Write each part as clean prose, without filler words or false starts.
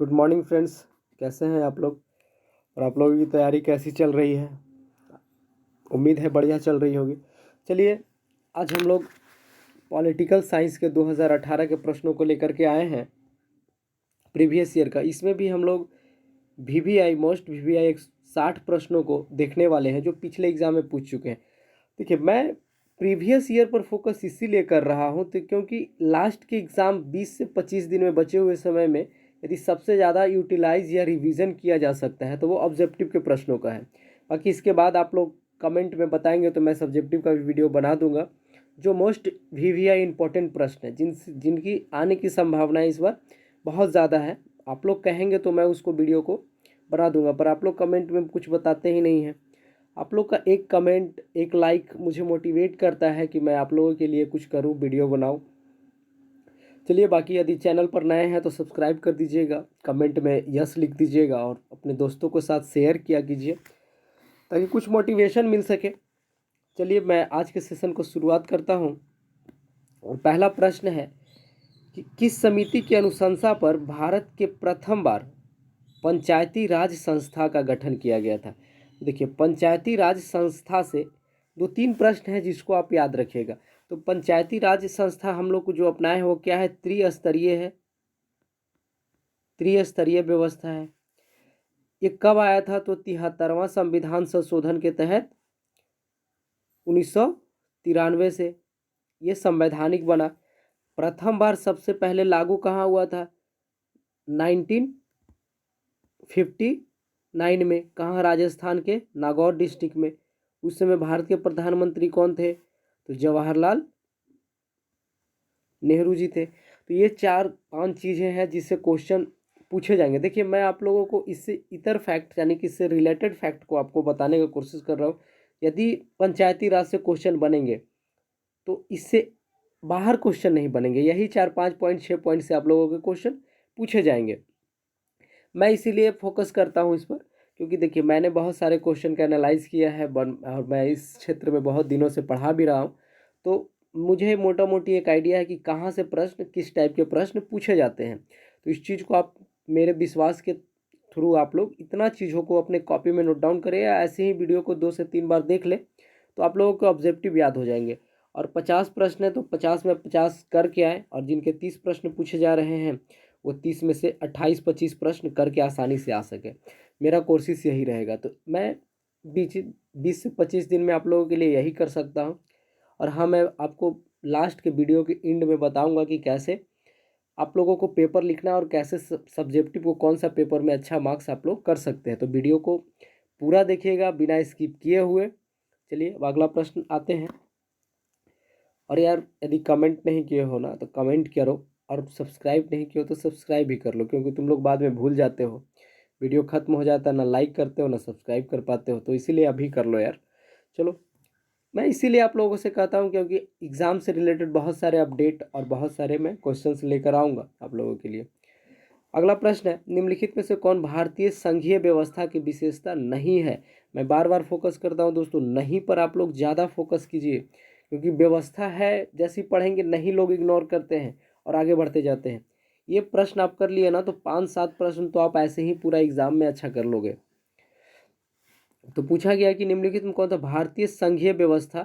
Good morning friends. कैसे हैं आप लोग और आप लोगों की तैयारी कैसी चल रही है? उम्मीद है बढ़िया चल रही होगी। चलिए, आज हम लोग पॉलिटिकल साइंस के 2018 के प्रश्नों को लेकर के आए हैं, प्रीवियस ईयर का। इसमें भी हम लोग वीवीआई मोस्ट वीवीआई 60 प्रश्नों को देखने वाले हैं जो पिछले एग्जाम में पूछ चुके हैं। देखिए, मैं प्रीवियस ईयर पर फोकस इसीलिए कर रहा हूं तो क्योंकि लास्ट के एग्ज़ाम 20 से 25 दिन में बचे हुए समय में यदि सबसे ज़्यादा यूटिलाइज या रिवीजन किया जा सकता है तो वो ऑब्जेक्टिव के प्रश्नों का है। बाकी इसके बाद आप लोग कमेंट में बताएंगे तो मैं सब्जेक्टिव का भी वीडियो बना दूंगा। जो मोस्ट वीवीआई इंपॉर्टेंट प्रश्न है जिनकी आने की संभावना इस बार बहुत ज़्यादा है, आप लोग कहेंगे तो मैं उसको वीडियो को बना दूंगा, पर आप लोग कमेंट में कुछ बताते ही नहीं हैं। आप लोग का एक कमेंट, एक लाइक मुझे मोटिवेट करता है कि मैं आप लोगों के लिए कुछ करूं, वीडियो बनाऊं। चलिए, बाकी यदि चैनल पर नए हैं तो सब्सक्राइब कर दीजिएगा, कमेंट में यस लिख दीजिएगा और अपने दोस्तों के साथ शेयर किया कीजिए ताकि कुछ मोटिवेशन मिल सके। चलिए, मैं आज के सेशन को शुरुआत करता हूं और पहला प्रश्न है कि किस समिति की अनुशंसा पर भारत के प्रथम बार पंचायती राज संस्था का गठन किया गया था? देखिए, पंचायती राज संस्था से 2-3 प्रश्न हैं जिसको आप याद रखिएगा। तो पंचायती राज संस्था हम लोग को जो अपनाए हैं वो क्या है? त्रिस्तरीय है, त्रिस्तरीय व्यवस्था है। ये कब आया था? तो 73वां संविधान संशोधन के तहत 1993 से ये संवैधानिक बना। प्रथम बार सबसे पहले लागू कहाँ हुआ था? 1959 में। कहाँ? राजस्थान के नागौर डिस्ट्रिक्ट में। उस समय भारत के प्रधानमंत्री कौन थे? तो जवाहरलाल नेहरू जी थे। तो ये 4-5 चीज़ें हैं जिससे क्वेश्चन पूछे जाएंगे। देखिए, मैं आप लोगों को इससे इतर फैक्ट यानी कि इससे रिलेटेड फैक्ट को आपको बताने की कोशिश कर रहा हूँ। यदि पंचायती राज से क्वेश्चन बनेंगे तो इससे बाहर क्वेश्चन नहीं बनेंगे। यही 4-5 पॉइंट 6 पॉइंट से आप लोगों के क्वेश्चन पूछे जाएंगे। मैं इसीलिए फोकस करता हूँ इस पर क्योंकि देखिए, मैंने बहुत सारे क्वेश्चन का एनालाइज किया है और मैं इस क्षेत्र में बहुत दिनों से पढ़ा भी रहा हूँ। तो मुझे मोटा मोटी एक आइडिया है कि कहाँ से प्रश्न, किस टाइप के प्रश्न पूछे जाते हैं। तो इस चीज़ को आप मेरे विश्वास के थ्रू आप लोग इतना चीज़ों को अपने कॉपी में नोट डाउन करें या ऐसे ही वीडियो को 2 से 3 बार देख ले तो आप लोगों को ऑब्जेक्टिव याद हो जाएंगे। और 50 प्रश्न है तो 50 में 50 करके आए, और जिनके 30 प्रश्न पूछे जा रहे हैं वो 30 में से 28-25 प्रश्न करके आसानी से आ सके। मेरा कोशिश यही रहेगा। तो मैं 20 से 25 दिन में आप लोगों के लिए यही कर सकता हूँ। और हाँ, मैं आपको लास्ट के वीडियो के एंड में बताऊंगा कि कैसे आप लोगों को पेपर लिखना है और कैसे सब्जेक्टिव को कौन सा पेपर में अच्छा मार्क्स आप लोग कर सकते हैं। तो वीडियो को पूरा देखिएगा बिना स्किप किए हुए। चलिए, अब अगला प्रश्न आते हैं। और यार, यदि कमेंट नहीं किए हो ना तो कमेंट करो, और सब्सक्राइब नहीं किए हो तो सब्सक्राइब भी कर लो क्योंकि तुम लोग बाद में भूल जाते हो। वीडियो खत्म हो जाता है, ना लाइक करते हो ना सब्सक्राइब कर पाते हो, तो इसीलिए अभी कर लो यार। चलो, मैं इसीलिए आप लोगों से कहता हूं क्योंकि एग्ज़ाम से रिलेटेड बहुत सारे अपडेट और बहुत सारे मैं क्वेश्चंस लेकर आऊँगा आप लोगों के लिए। अगला प्रश्न है, निम्नलिखित में से कौन भारतीय संघीय व्यवस्था की विशेषता नहीं है? मैं बार बार फोकस करता हूं दोस्तों, नहीं पर आप लोग ज़्यादा फोकस कीजिए क्योंकि व्यवस्था है जैसी पढ़ेंगे नहीं लोग इग्नोर करते हैं और आगे बढ़ते जाते हैं। ये प्रश्न आप कर लिए ना तो 5-7 प्रश्न तो आप ऐसे ही पूरा एग्जाम में अच्छा कर लोगे। तो पूछा गया कि निम्नलिखित में कौन सा भारतीय संघीय व्यवस्था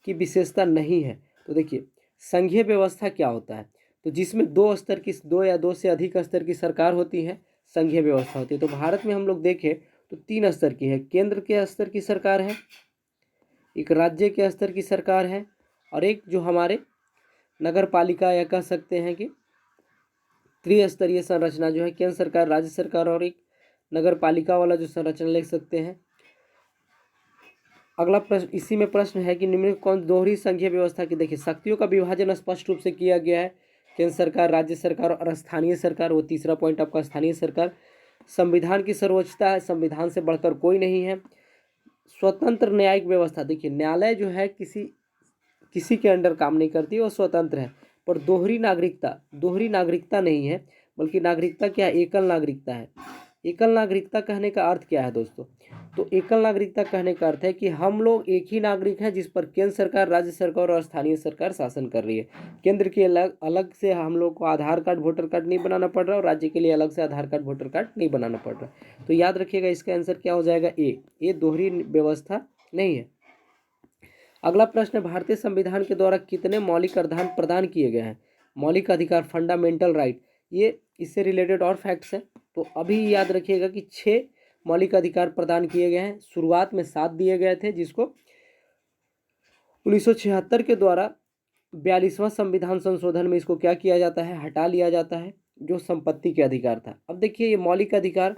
की विशेषता नहीं है? तो देखिए, संघीय व्यवस्था क्या होता है? तो जिसमें 2 स्तर की, 2 या 2 से अधिक स्तर की सरकार होती है, संघीय व्यवस्था होती है। तो भारत में हम लोग देखें तो 3 स्तर की है। केंद्र के स्तर की सरकार है, एक राज्य के स्तर की सरकार है, और एक जो हमारे नगर पालिका या कह सकते हैं कि त्रिस्तरीय संरचना जो है, केंद्र सरकार, राज्य सरकार और एक नगर पालिका वाला जो संरचना ले सकते हैं। अगला प्रश्न इसी में प्रश्न है कि निम्न कौन दोहरी संघीय व्यवस्था की, देखिए शक्तियों का विभाजन स्पष्ट रूप से किया गया है, केंद्र सरकार, राज्य सरकार और स्थानीय सरकार। वो तीसरा पॉइंट आपका स्थानीय सरकार। संविधान की सर्वोच्चता है, संविधान से बढ़कर कोई नहीं है। स्वतंत्र न्यायिक व्यवस्था, देखिए न्यायालय जो है किसी के अंडर काम नहीं करती, वो स्वतंत्र है। पर दोहरी नागरिकता नहीं है, बल्कि नागरिकता क्या है? एकल नागरिकता है। एकल नागरिकता कहने का अर्थ क्या है दोस्तों? तो एकल नागरिकता कहने का अर्थ है कि हम लोग एक ही नागरिक हैं जिस पर केंद्र सरकार, राज्य सरकार और स्थानीय सरकार शासन कर रही है। केंद्र के अलग अलग से हम लोग को आधार कार्ड, वोटर कार्ड नहीं बनाना पड़ रहा और राज्य के लिए अलग से आधार कार्ड, वोटर कार्ड नहीं बनाना पड़ रहा। तो याद रखिएगा इसका आंसर क्या हो जाएगा, ए दोहरी व्यवस्था नहीं है। अगला प्रश्न है, भारतीय संविधान के द्वारा कितने मौलिक अधिकार प्रदान किए गए हैं? मौलिक अधिकार, फंडामेंटल राइट, ये इससे रिलेटेड और फैक्ट्स हैं। तो अभी याद रखिएगा कि 6 मौलिक अधिकार प्रदान किए गए हैं। शुरुआत में 7 दिए गए थे, जिसको 1976 के द्वारा 42वां संविधान संशोधन में इसको क्या किया जाता है, हटा लिया जाता है, जो संपत्ति के अधिकार था। अब देखिए ये मौलिक अधिकार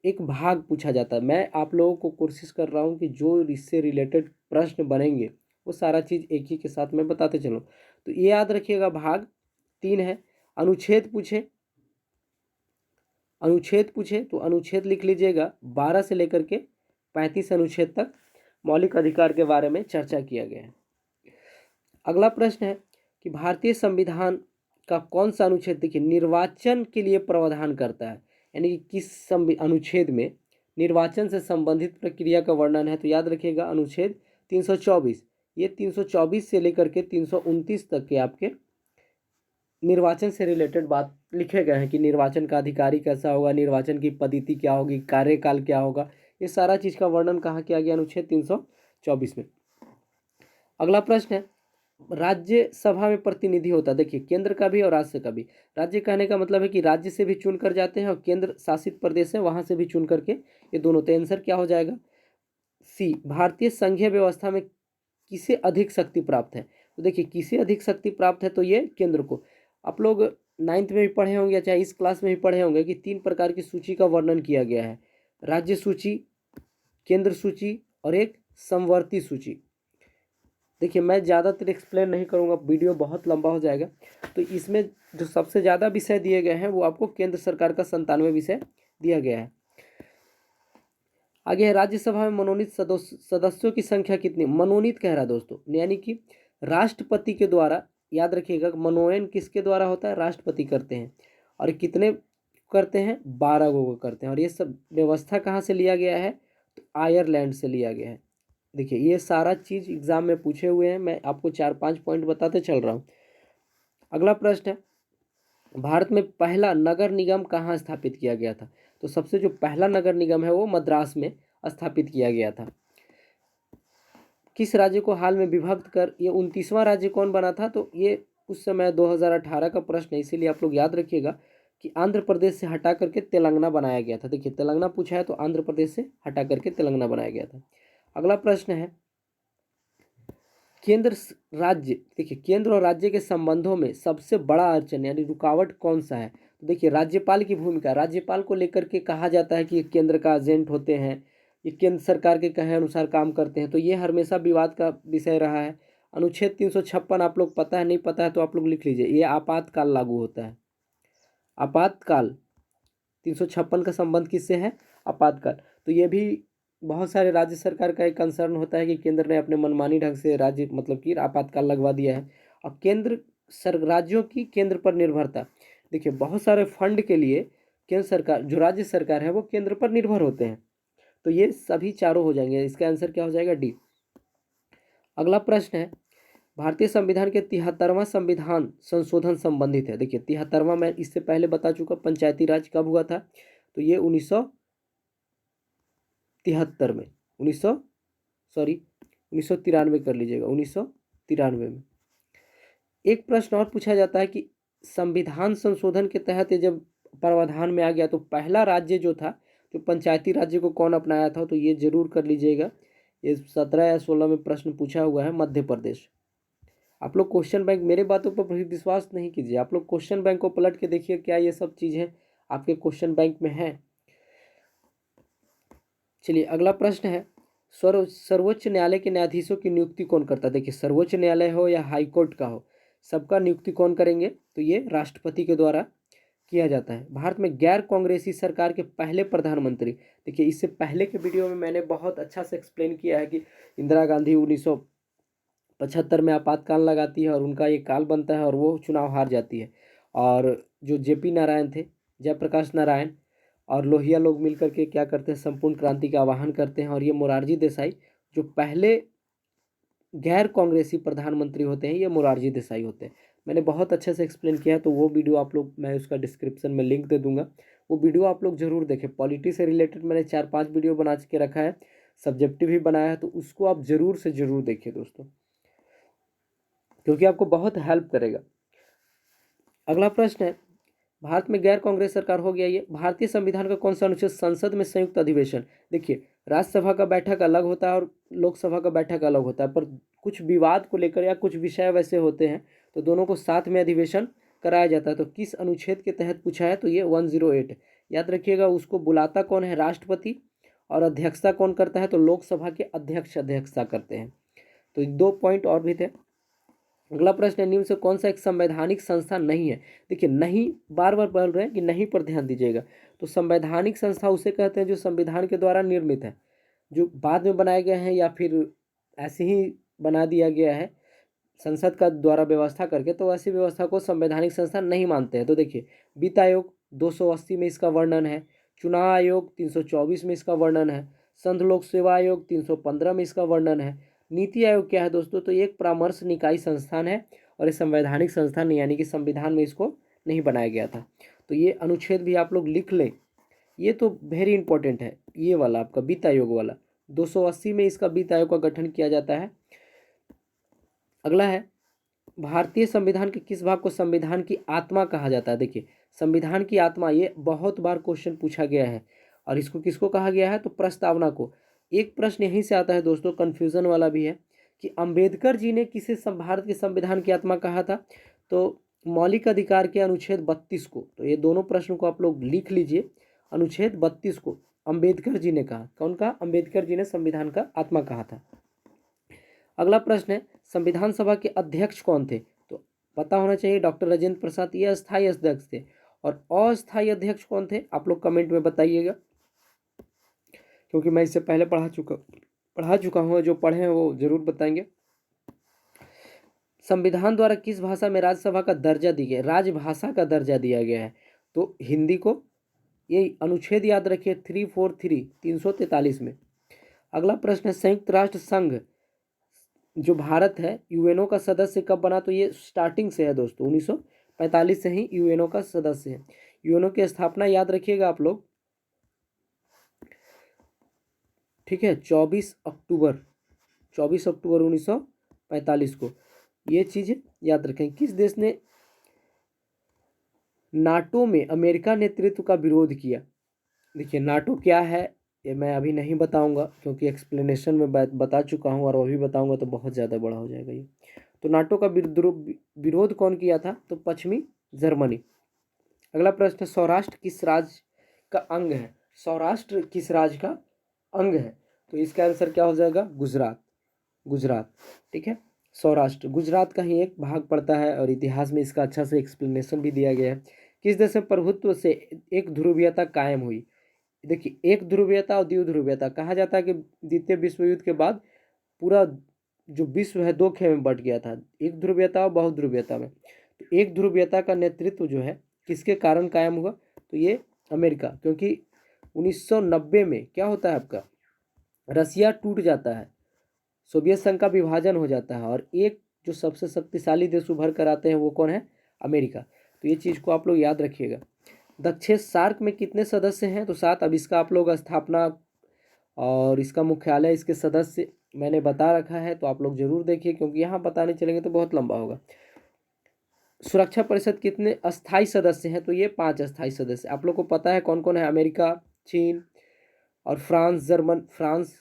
एक भाग पूछा जाता है। मैं आप लोगों को कोशिश कर रहा हूँ कि जो इससे रिलेटेड प्रश्न बनेंगे वो सारा चीज़ एक ही के साथ मैं बताते चलूँ। तो ये याद रखिएगा भाग 3 है। अनुच्छेद पूछे तो अनुच्छेद लिख लीजिएगा। 12 से लेकर के 35 अनुच्छेद तक मौलिक अधिकार के बारे में चर्चा किया गया है। अगला प्रश्न है कि भारतीय संविधान का कौन सा अनुच्छेद देखिए निर्वाचन के लिए प्रावधान करता है, यानी कि किस अनुच्छेद में निर्वाचन से संबंधित प्रक्रिया का वर्णन है। तो याद रखिएगा अनुच्छेद 324। ये 324 से लेकर के 329 तक के आपके निर्वाचन से रिलेटेड बात लिखे गए हैं कि निर्वाचन का अधिकारी कैसा होगा, निर्वाचन की पद्धति क्या होगी, कार्यकाल क्या होगा, ये सारा चीज़ का वर्णन कहाँ किया गया, अनुच्छेद 324 में। अगला प्रश्न है, राज्यसभा में प्रतिनिधि होता है, देखिए केंद्र का भी और राज्य का भी। राज्य कहने का मतलब है कि राज्य से भी चुन कर जाते हैं और केंद्र शासित प्रदेश है वहाँ से भी चुन करके, ये दोनों। तो आंसर क्या हो जाएगा, सी। भारतीय संघीय व्यवस्था में किसे अधिक शक्ति प्राप्त है? तो देखिए किसे अधिक शक्ति प्राप्त है, तो ये केंद्र को। आप लोग 9th में भी पढ़े होंगे, चाहे इस क्लास में भी पढ़े होंगे कि 3 प्रकार की सूची का वर्णन किया गया है, राज्य सूची, केंद्र सूची और एक समवर्ती सूची। देखिए मैं ज़्यादातर एक्सप्लेन नहीं करूँगा, वीडियो बहुत लंबा हो जाएगा। तो इसमें जो सबसे ज़्यादा विषय दिए गए हैं वो आपको केंद्र सरकार का 97 विषय दिया गया है। आगे है, राज्यसभा में मनोनीत सदस्यों की संख्या कितनी? मनोनीत कह रहा है दोस्तों, यानी कि राष्ट्रपति के द्वारा। याद रखिएगा मनोनयन किसके द्वारा होता है, राष्ट्रपति करते हैं। और कितने करते हैं, 12 को करते हैं। और ये सब व्यवस्था कहाँ से लिया गया है, तो आयरलैंड से लिया गया है। देखिए ये सारा चीज़ एग्जाम में पूछे हुए हैं, मैं आपको 4-5 पॉइंट बताते चल रहा हूँ। अगला प्रश्न है, भारत में पहला नगर निगम कहाँ स्थापित किया गया था? तो सबसे जो पहला नगर निगम है वो मद्रास में स्थापित किया गया था। किस राज्य को हाल में विभक्त कर ये 29वां राज्य कौन बना था? तो ये उस समय 2018 का प्रश्न है, इसीलिए आप लोग याद रखिएगा कि आंध्र प्रदेश से हटा करके तेलंगाना बनाया गया था। देखिए तेलंगाना पूछा है तो आंध्र प्रदेश से हटा करके तेलंगाना बनाया गया था। अगला प्रश्न है, केंद्र राज्य, देखिए केंद्र और राज्य के संबंधों में सबसे बड़ा अड़चन यानी रुकावट कौन सा है? तो देखिए राज्यपाल की भूमिका, राज्यपाल को लेकर के कहा जाता है कि ये केंद्र का एजेंट होते हैं, ये केंद्र सरकार के कहे अनुसार काम करते हैं, तो ये हमेशा विवाद का विषय रहा है। अनुच्छेद 356 आप लोग पता है, नहीं पता है तो आप लोग लिख लीजिए, ये आपातकाल लागू होता है। आपातकाल 356 का संबंध किससे है, आपातकाल। तो ये भी बहुत सारे राज्य सरकार का एक कंसर्न होता है कि केंद्र ने अपने मनमानी ढंग से राज्य मतलब कि आपातकाल लगवा दिया है। और राज्यों की केंद्र पर निर्भरता, देखिए बहुत सारे फंड के लिए केंद्र सरकार, जो राज्य सरकार है वो केंद्र पर निर्भर होते हैं। तो ये सभी चारों हो जाएंगे, इसका आंसर क्या हो जाएगा, डी। अगला प्रश्न है, भारतीय संविधान के 73वां संविधान संशोधन संबंधित है। देखिए 73वां मैं इससे पहले बता चुका, पंचायती राज कब हुआ था, तो ये 1973 में, 1993 कर लीजिएगा, 1993 में। एक प्रश्न और पूछा जाता है कि संविधान संशोधन के तहत ये जब प्रावधान में आ गया तो पहला राज्य जो था, जो पंचायती राज्य को कौन अपनाया था? तो ये जरूर कर लीजिएगा, ये 17 या 16 में प्रश्न पूछा हुआ है, मध्य प्रदेश। आप लोग क्वेश्चन बैंक, मेरे बातों पर विश्वास नहीं कीजिए, आप लोग क्वेश्चन बैंक को पलट के देखिए क्या ये सब चीज़ें आपके क्वेश्चन बैंक में है। चलिए अगला प्रश्न है, सर्वोच्च न्यायालय के न्यायाधीशों की नियुक्ति कौन करता है? देखिए सर्वोच्च न्यायालय हो या हाई कोर्ट का हो, सबका नियुक्ति कौन करेंगे? तो ये राष्ट्रपति के द्वारा किया जाता है। भारत में गैर कांग्रेसी सरकार के पहले प्रधानमंत्री, देखिए इससे पहले के वीडियो में मैंने बहुत अच्छा से एक्सप्लेन किया है कि इंदिरा गांधी 1975 में आपातकाल लगाती है और उनका ये काल बनता है और वो चुनाव हार जाती है। और जो जेपी नारायण थे, जयप्रकाश नारायण, और लोहिया लोग मिल करके क्या करते हैं, संपूर्ण क्रांति का आह्वान करते हैं। और ये मोरारजी देसाई जो पहले गैर कांग्रेसी प्रधानमंत्री होते हैं, ये मोरारजी देसाई होते हैं। मैंने बहुत अच्छे से एक्सप्लेन किया है, तो वो वीडियो आप लोग, मैं उसका डिस्क्रिप्शन में लिंक दे दूंगा, वो वीडियो आप लोग जरूर देखें। पॉलिटी से रिलेटेड मैंने 4-5 वीडियो बना के रखा है, सब्जेक्टिव भी बनाया है, तो उसको आप जरूर से जरूर देखिए दोस्तों, क्योंकि आपको बहुत हेल्प करेगा। अगला प्रश्न है, भारत में गैर कांग्रेस सरकार हो गया। ये भारतीय संविधान का कौन सा अनुच्छेद संसद में संयुक्त अधिवेशन। देखिए, राज्यसभा का बैठक अलग होता है और लोकसभा का बैठक अलग होता है, पर कुछ विवाद को लेकर या कुछ विषय वैसे होते हैं तो दोनों को साथ में अधिवेशन कराया जाता है। तो किस अनुच्छेद के तहत पूछा है, तो ये 108। याद रखिएगा, उसको बुलाता कौन है, राष्ट्रपति, और अध्यक्षता कौन करता है, तो लोकसभा के अध्यक्षता करते हैं। तो 2 पॉइंट और भी थे। अगला प्रश्न है, निम्न से कौन सा एक संवैधानिक संस्था नहीं है। देखिए, नहीं बार बार बोल रहे हैं कि नहीं पर ध्यान दीजिएगा। तो संवैधानिक संस्था उसे कहते हैं जो संविधान के द्वारा निर्मित है, जो बाद में बनाए गए हैं या फिर ऐसे ही बना दिया गया है संसद का द्वारा व्यवस्था करके, तो ऐसी व्यवस्था को संवैधानिक संस्था नहीं मानते हैं। तो देखिए, वित्त आयोग 280 में इसका वर्णन है, चुनाव आयोग 324 में इसका वर्णन है, संघ लोक सेवा आयोग 315 में इसका वर्णन है। नीति आयोग क्या है दोस्तों, तो ये एक परामर्श निकाय संस्थान है और ये संवैधानिक संस्थान नहीं, यानी कि संविधान में इसको नहीं बनाया गया था। तो ये अनुच्छेद भी आप लोग लिख लें, ये तो वेरी इंपॉर्टेंट है। ये वाला आपका वित्त आयोग वाला 280 में इसका वित्त आयोग का गठन किया जाता है। अगला है, भारतीय संविधान के किस भाग को संविधान की आत्मा कहा जाता है। देखिए, संविधान की आत्मा, ये बहुत बार क्वेश्चन पूछा गया है। और इसको किसको कहा गया है, तो प्रस्तावना को। एक प्रश्न यहीं से आता है दोस्तों, कन्फ्यूज़न वाला भी है, कि अंबेडकर जी ने किसे भारत के संविधान की आत्मा कहा था, तो मौलिक अधिकार के अनुच्छेद 32 को। तो ये दोनों प्रश्न को आप लोग लिख लीजिए। अनुच्छेद 32 को अंबेडकर जी ने कहा। कौन कहा, अंबेडकर जी ने संविधान का आत्मा कहा था। अगला प्रश्न है, संविधान सभा के अध्यक्ष कौन थे। तो पता होना चाहिए, डॉक्टर राजेंद्र प्रसाद, ये अस्थायी अध्यक्ष थे। और अस्थायी अध्यक्ष कौन थे, आप लोग कमेंट में बताइएगा, क्योंकि मैं इससे पहले पढ़ा चुका हूँ। जो पढ़े हैं वो जरूर बताएंगे। संविधान द्वारा किस भाषा में राज्यसभा का दर्जा दिया गया, राजभाषा का दर्जा दिया गया है, तो हिंदी को। ये अनुच्छेद याद रखिए, 343 में। अगला प्रश्न है, संयुक्त राष्ट्र संघ जो भारत है यूएनओ का सदस्य कब बना, तो ये स्टार्टिंग से है दोस्तों, 1945 से ही यूएनओ का सदस्य है। यूएनओ की स्थापना याद रखिएगा आप लोग, ठीक है, 24 अक्टूबर 1945 को। ये चीज़ याद रखें। किस देश ने नाटो में अमेरिका नेतृत्व का विरोध किया। देखिए, नाटो क्या है ये मैं अभी नहीं बताऊंगा, क्योंकि एक्सप्लेनेशन में बता चुका हूँ, और अभी बताऊंगा तो बहुत ज़्यादा बड़ा हो जाएगा ये। तो नाटो का विरोध कौन किया था, तो पश्चिमी जर्मनी। अगला प्रश्न, सौराष्ट्र किस राज्य का अंग है। सौराष्ट्र किस राज्य का अंग है, तो इसका आंसर क्या हो जाएगा, गुजरात। ठीक है, सौराष्ट्र गुजरात का ही एक भाग पड़ता है, और इतिहास में इसका अच्छा से एक्सप्लेनेशन भी दिया गया है। किस देश में प्रभुत्व से एक ध्रुवीयता कायम हुई। देखिए, एक ध्रुवीयता और द्विध्रुवीयता, कहा जाता है कि द्वितीय विश्व युद्ध के बाद पूरा जो विश्व है 2 खेमे में बट गया था, एक ध्रुवीयता और बहुत ध्रुवीयता में। तो एक ध्रुवीयता का नेतृत्व जो है किसके कारण कायम हुआ, तो ये अमेरिका, क्योंकि 1990 में क्या होता है आपका, रसिया टूट जाता है, सोवियत संघ का विभाजन हो जाता है, और एक जो सबसे शक्तिशाली देश उभर कर आते हैं वो कौन है, अमेरिका। तो ये चीज़ को आप लोग याद रखिएगा। दक्षिण सार्क में कितने सदस्य हैं, तो 7। अब इसका आप लोग स्थापना और इसका मुख्यालय, इसके सदस्य मैंने बता रखा है, तो आप लोग जरूर देखिए, क्योंकि यहाँ पता नहीं चलेंगे तो बहुत लंबा होगा। सुरक्षा परिषद कितने अस्थायी सदस्य हैं, तो ये 5 अस्थायी सदस्य। आप लोग को पता है कौन कौन है, अमेरिका, चीन और फ्रांस,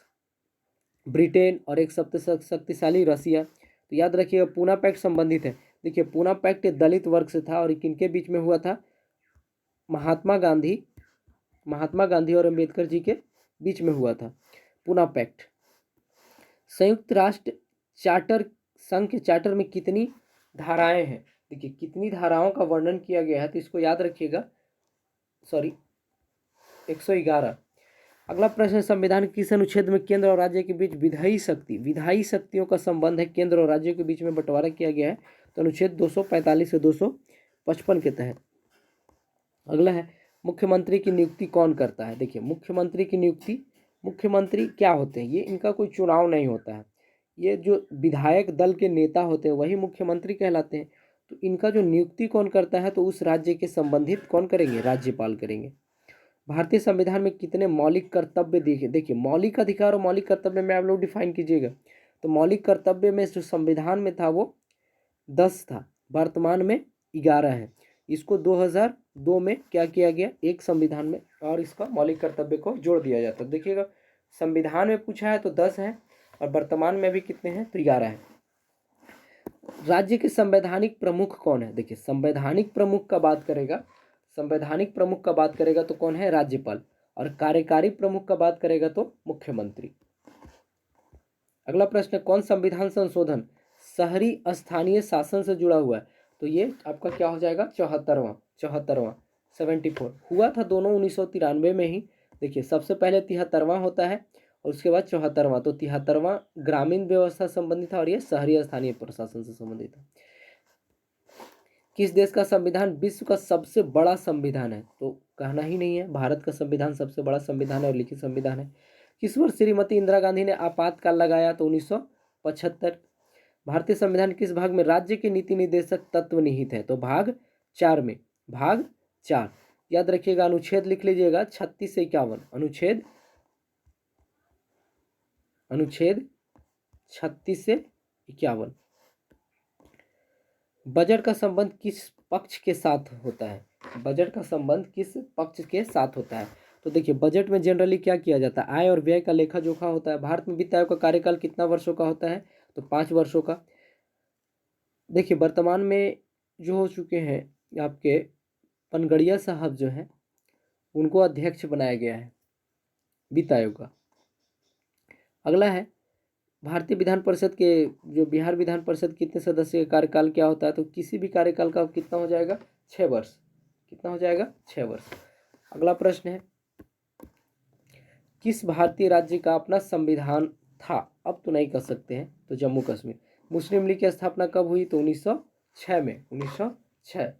ब्रिटेन, और एक सबसे शक्तिशाली रसिया। तो याद रखिएगा, पूना पैक्ट संबंधित है। देखिए, पूना पैक्ट दलित वर्ग से था, और किनके बीच में हुआ था, महात्मा गांधी और अम्बेडकर जी के बीच में हुआ था पूना पैक्ट। संयुक्त राष्ट्र चार्टर, संघ के चार्टर में कितनी धाराएं हैं। देखिए, कितनी धाराओं का वर्णन किया गया है, तो इसको याद रखिएगा, 111। अगला प्रश्न, संविधान किस अनुच्छेद में केंद्र और राज्य के बीच विधायी शक्तियों का संबंध है, केंद्र और राज्य के बीच में बंटवारा किया गया है, तो अनुच्छेद 245 से 255 के तहत। अगला है, मुख्यमंत्री की नियुक्ति कौन करता है? देखिए मुख्यमंत्री की नियुक्ति, मुख्यमंत्री क्या होते हैं? ये इनका कोई चुनाव नहीं होता है, ये जो विधायक दल के नेता होते हैं वही मुख्यमंत्री कहलाते हैं। तो इनका जो नियुक्ति कौन करता है? तो उस राज्य के संबंधित कौन करेंगे? राज्यपाल करेंगे। भारतीय संविधान में कितने मौलिक कर्तव्य दिए? देखिए मौलिक अधिकार और मौलिक कर्तव्य में आप लोग डिफाइन कीजिएगा। तो मौलिक कर्तव्य में जो संविधान में था वो 10 था, वर्तमान में 11 है। इसको 2002 में क्या किया गया? एक संविधान में, और इसका मौलिक कर्तव्य को जोड़ दिया जाता है। देखिएगा संविधान में पूछा है तो 10 है और वर्तमान में भी कितने हैं? तो 11 है। राज्य के संवैधानिक प्रमुख कौन है? देखिए संवैधानिक प्रमुख का बात करेगा, संवैधानिक प्रमुख का बात करेगा तो कौन है? राज्यपाल। और कार्यकारी प्रमुख का बात करेगा तो मुख्यमंत्री। अगला प्रश्न है, कौन संविधान संशोधन शहरी स्थानीय शासन से जुड़ा हुआ है? तो ये आपका क्या हो जाएगा? 74वां 74 हुआ था दोनों 1993 में ही। देखिए सबसे पहले 73वां होता है और उसके बाद 74वां। तो 73वां ग्रामीण व्यवस्था संबंधित था और ये शहरी स्थानीय प्रशासन से संबंधित है। किस देश का संविधान विश्व का सबसे बड़ा संविधान है? तो कहना ही नहीं है, भारत का संविधान सबसे बड़ा संविधान है और लिखित संविधान है। किस वर्ष श्रीमती इंदिरा गांधी ने आपातकाल लगाया? तो 1975। भारतीय संविधान किस भाग में राज्य के नीति निर्देशक तत्व निहित है? तो भाग 4 में, भाग 4। याद रखिएगा, अनुच्छेद लिख लीजिएगा 36 से 51। अनुच्छेद 36 से 51। बजट का संबंध किस पक्ष के साथ होता है? बजट का संबंध किस पक्ष के साथ होता है? तो देखिए बजट में जनरली क्या किया जाता है? आय और व्यय का लेखा जोखा होता है। भारत में वित्त आयोग का कार्यकाल कितना वर्षों का होता है? तो 5 वर्षों का। देखिए वर्तमान में जो हो चुके हैं आपके पनगड़िया साहब जो हैं उनको अध्यक्ष बनाया गया है वित्त आयोग का। अगला है, भारतीय विधान परिषद के जो बिहार विधान परिषद कितने सदस्य का कार्यकाल क्या होता है? तो किसी भी कार्यकाल का कितना हो जाएगा? 6 वर्ष। कितना हो जाएगा? 6 वर्ष। अगला प्रश्न है, किस भारतीय राज्य का अपना संविधान था? अब तो नहीं कर सकते हैं, तो जम्मू कश्मीर। मुस्लिम लीग की स्थापना कब हुई? तो 1906 में। 1906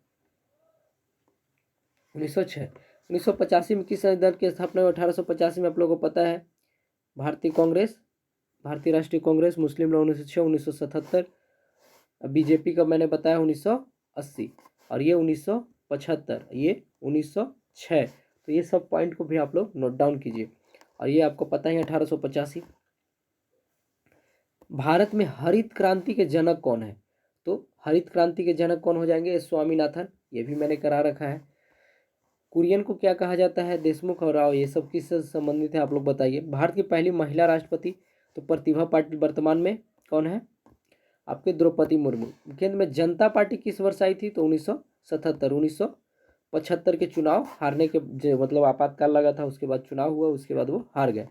1985 में किस दल की स्थापना हुई? 1885 में। आप लोगों को पता है भारतीय कांग्रेस, भारतीय राष्ट्रीय कांग्रेस। मुस्लिम लीग 1906, 1977। बीजेपी का मैंने बताया 1980 और ये 1975, ये 1906। तो ये सब पॉइंट को भी आप लोग नोट डाउन कीजिए। और ये आपको पता ही 1885। भारत में हरित क्रांति के जनक कौन है? तो हरित क्रांति के जनक कौन हो जाएंगे? स्वामीनाथन, ये भी मैंने करा रखा है। कुरियन को क्या कहा जाता है? देशमुख और राव। ये सब किससे संबंधित है आप लोग बताइए। भारत की पहली महिला राष्ट्रपति? तो प्रतिभा पाटिल। वर्तमान में कौन है? आपके द्रौपदी मुर्मू। केंद्र में जनता पार्टी किस वर्ष आई थी? तो 1977। 1975 के चुनाव हारने के मतलब आपातकाल लगा था, उसके बाद चुनाव हुआ, उसके बाद वो हार गए।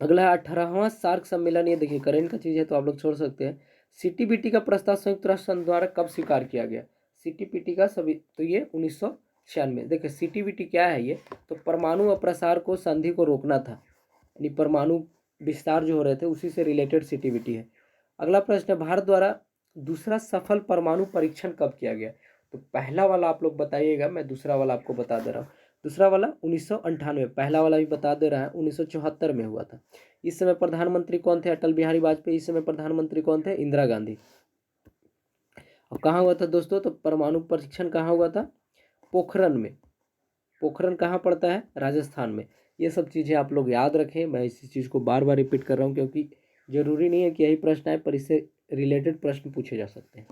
अगला है 18वां सार्क सम्मेलन। ये देखिए करेंट का चीज़ है तो आप लोग छोड़ सकते हैं। सीटीबीटी का प्रस्ताव संयुक्त राष्ट्र संघ द्वारा कब स्वीकार किया गया? सीटीबीटी का सभी, तो ये 1996। देखिए सीटीबीटी क्या है? ये तो परमाणु अप्रसार को, संधि को रोकना था, यानी परमाणु विस्तार जो हो रहे थे उसी से रिलेटेड सीटीबीटी है। अगला प्रश्न है, भारत द्वारा दूसरा सफल परमाणु परीक्षण कब किया गया? तो पहला वाला आप लोग बताइएगा, मैं दूसरा वाला आपको बता दे रहा हूँ। दूसरा वाला 1998, पहला वाला भी बता दे रहा है 1974 में हुआ था। इस समय प्रधानमंत्री कौन थे? अटल बिहारी वाजपेयी। इस समय प्रधानमंत्री कौन थे? इंदिरा गांधी। और कहाँ हुआ था दोस्तों? तो परमाणु परीक्षण कहाँ हुआ था? पोखरण में। पोखरण कहाँ पड़ता है? राजस्थान में। ये सब चीज़ें आप लोग याद रखें। मैं इसी चीज़ को बार बार रिपीट कर रहा हूँ क्योंकि जरूरी नहीं है कि यही प्रश्न आए, पर इससे रिलेटेड प्रश्न पूछे जा सकते हैं।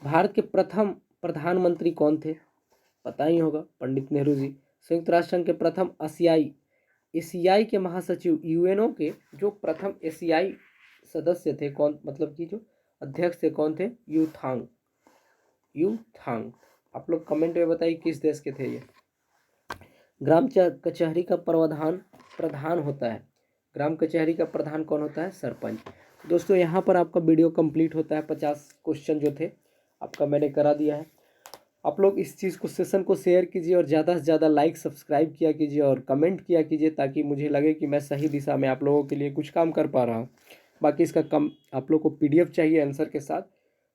भारत के प्रथम प्रधानमंत्री कौन थे? पता ही होगा, पंडित नेहरू जी। संयुक्त राष्ट्र संघ के प्रथम एशियाई के महासचिव, यूएनओ के जो प्रथम एशियाई सदस्य थे कौन, मतलब कि जो अध्यक्ष थे कौन थे? यू थांग। आप लोग कमेंट में बताइए किस देश के थे ये। ग्राम कचहरी का प्रधान होता है। ग्राम कचहरी का प्रधान कौन होता है? सरपंच। दोस्तों यहाँ पर आपका वीडियो कंप्लीट होता है। 50 क्वेश्चन जो थे आपका मैंने करा दिया है। आप लोग इस चीज़ को, सेशन को शेयर कीजिए और ज़्यादा से ज़्यादा लाइक सब्सक्राइब किया कीजिए और कमेंट किया कीजिए ताकि मुझे लगे कि मैं सही दिशा में आप लोगों के लिए कुछ काम कर पा रहा हूँ। बाकी इसका आप लोग को PDF चाहिए आंसर के साथ,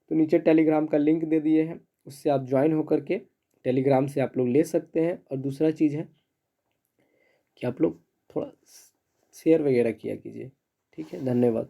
तो नीचे टेलीग्राम का लिंक दे दिए हैं, उससे आप ज्वाइन होकर के टेलीग्राम से आप लोग ले सकते हैं। और दूसरा चीज़ है कि आप लोग थोड़ा शेयर वगैरह किया कीजिए। ठीक है, धन्यवाद।